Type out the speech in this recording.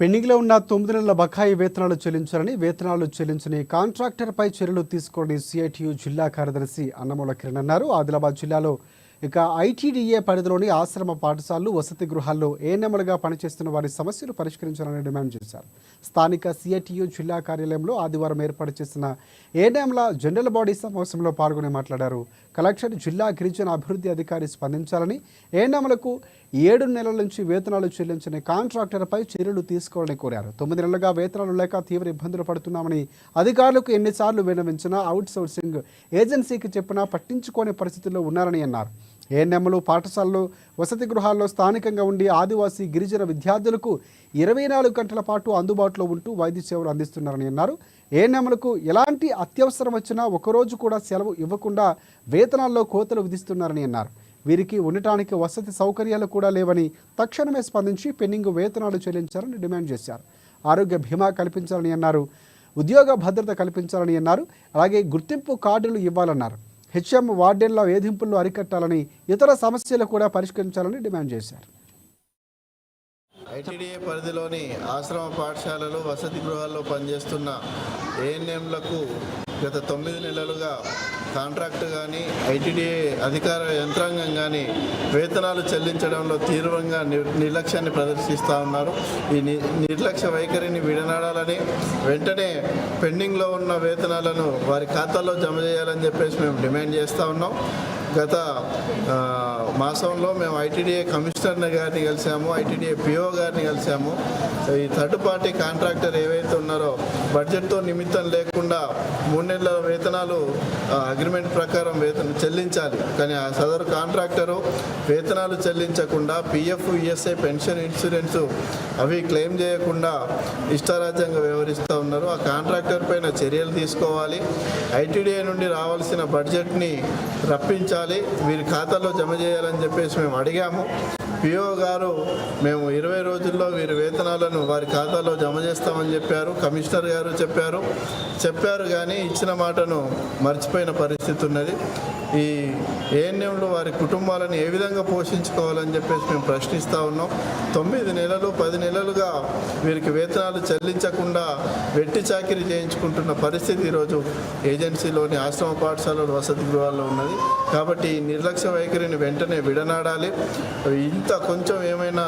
పెండింగ్లో ఉన్న 9 నెలల బకాయి వేతనాలు చెల్లించాలని వేతనాలు చెల్లించని కాంట్రాక్టర్పై చర్యలు తీసుకోండి సిఐటియు జిల్లా కార్యదర్శి అన్నమూల కిరణ్ అన్నారు. ఆదిలాబాద్ జిల్లాలో ఐటీడీఏ పరిధిలోని ఆశ్రమ పాఠశాలలు, వసతి గృహాల్లో ఏఎన్ఎంలుగా పనిచేస్తున్న వారి సమస్యలు పరిష్కరించాలని డిమాండ్ చేశారు. స్థానిక సిఐటియు జిల్లా కార్యాలయంలో ఆదివారం ఏర్పాటు చేసిన ఏఎన్ఎంల జనరల్ బాడీ సమావేశంలో పాల్గొని మాట్లాడారు. కలెక్టర్, జిల్లా గిరిజన అభివృద్ధి అధికారి స్పందించాలని, ఏఎన్ఎంలకు 7 నెలల నుంచి వేతనాలు చెల్లించని కాంట్రాక్టర్పై చర్యలు తీసుకోవాలని కోరారు. 9 నెలలుగా వేతనాలు లేక తీవ్ర ఇబ్బందులు పడుతున్నామని, అధికారులకు ఎన్నిసార్లు విన్నవించినా, అవుట్ సోర్సింగ్ ఏజెన్సీకి చెప్పినా పట్టించుకోని పరిస్థితుల్లో ఉన్నారని అన్నారు. ఏఎన్ఎంలు పాఠశాలలు, వసతి గృహాల్లో స్థానికంగా ఉండి ఆదివాసీ గిరిజన విద్యార్థులకు 24 గంటల పాటు అందుబాటులో ఉంటూ వైద్య సేవలు అందిస్తున్నారని అన్నారు. ఏఎన్ఎంలకు ఎలాంటి అత్యవసరం వచ్చినా ఒకరోజు కూడా సెలవు ఇవ్వకుండా వేతనాల్లో కోతలు విధిస్తున్నారని అన్నారు. వీరికి ఉండటానికి వసతి సౌకర్యాలు కూడా లేవని తక్షణమే స్పందించి పెండింగ్ వేతనాలు చెల్లించాలని డిమాండ్ చేశారు. ఆరోగ్య బీమా కల్పించాలని అన్నారు. ఉద్యోగ భద్రత కల్పించాలని అన్నారు. అలాగే గుర్తింపు కార్డులు ఇవ్వాలన్నారు. హెచ్ఎం వార్డెన్ల వేధింపులను అరికట్టాలని, ఇతర సమస్యలు కూడా పరిష్కరించాలని డిమాండ్ చేశారు. ఐటీడీఏ పరిధిలోని ఆశ్రమ పాఠశాలలు, వసతి గృహాల్లో పనిచేస్తున్న ఏఎన్ఎంలకు గత 9 నెలలుగా కాంట్రాక్ట్ కానీ, ఐటీడీఏ అధికార యంత్రాంగం కానీ వేతనాలు చెల్లించడంలో తీవ్రంగా నిర్లక్ష్యాన్ని ప్రదర్శిస్తూ ఉన్నారు. ఈ నిర్లక్ష్య వైఖరిని విడనాడాలని, వెంటనే పెండింగ్లో ఉన్న వేతనాలను వారి ఖాతాల్లో జమ చేయాలని చెప్పేసి మేము డిమాండ్ చేస్తూ ఉన్నాం. గత మాసంలో మేము ఐటీడీఏ కమిషనర్ గారిని కలిసాము, ఐటీడీఏ పిఓ గారిని కలిసాము. ఈ థర్డ్ పార్టీ కాంట్రాక్టర్ ఏవైతే ఉన్నారో బడ్జెట్తో నిమిత్తం లేకుండా 3 నెలల వేతనాలు అగ్రిమెంట్ ప్రకారం వేతనం చెల్లించాలి. కానీ ఆ సదరు కాంట్రాక్టరు వేతనాలు చెల్లించకుండా పిఎఫ్, ఈఎస్ఐ, పెన్షన్, ఇన్సూరెన్స్ అవి క్లెయిమ్ చేయకుండా ఇష్టారాజ్యంగా వ్యవహరిస్తూ ఉన్నారు. ఆ కాంట్రాక్టర్ పైన చర్యలు తీసుకోవాలి. ఐటీడీఏ నుండి రావాల్సిన బడ్జెట్ని రప్పించాలి, వీరి ఖాతాలో జమ చేయాలని చెప్పేసి మేము అడిగాము. పిఓ గారు మేము 20 రోజుల్లో వీరి వేతనాలను వారి ఖాతాలో జమ చేస్తామని చెప్పారు. కమిషనర్ గారు చెప్పారు కానీ ఇచ్చిన మాటను మర్చిపోయిన పరిస్థితి ఉన్నది. ఈ ఏఎన్ఎంలు వారి కుటుంబాలను ఏ విధంగా పోషించుకోవాలని చెప్పేసి మేము ప్రశ్నిస్తూ ఉన్నాం. 9 నెలలు 10 నెలలుగా వీరికి వేతనాలు చెల్లించకుండా వెట్టి చాకిరీ చేయించుకుంటున్న పరిస్థితి ఈరోజు ఏజెన్సీలోని ఆశ్రమ పాఠశాలలు, వసతి గృహాల్లో ఉన్నది. కాబట్టి నిర్లక్ష్య వైఖరిని వెంటనే విడనాడాలి. ఇంత కొంచెం ఏమైనా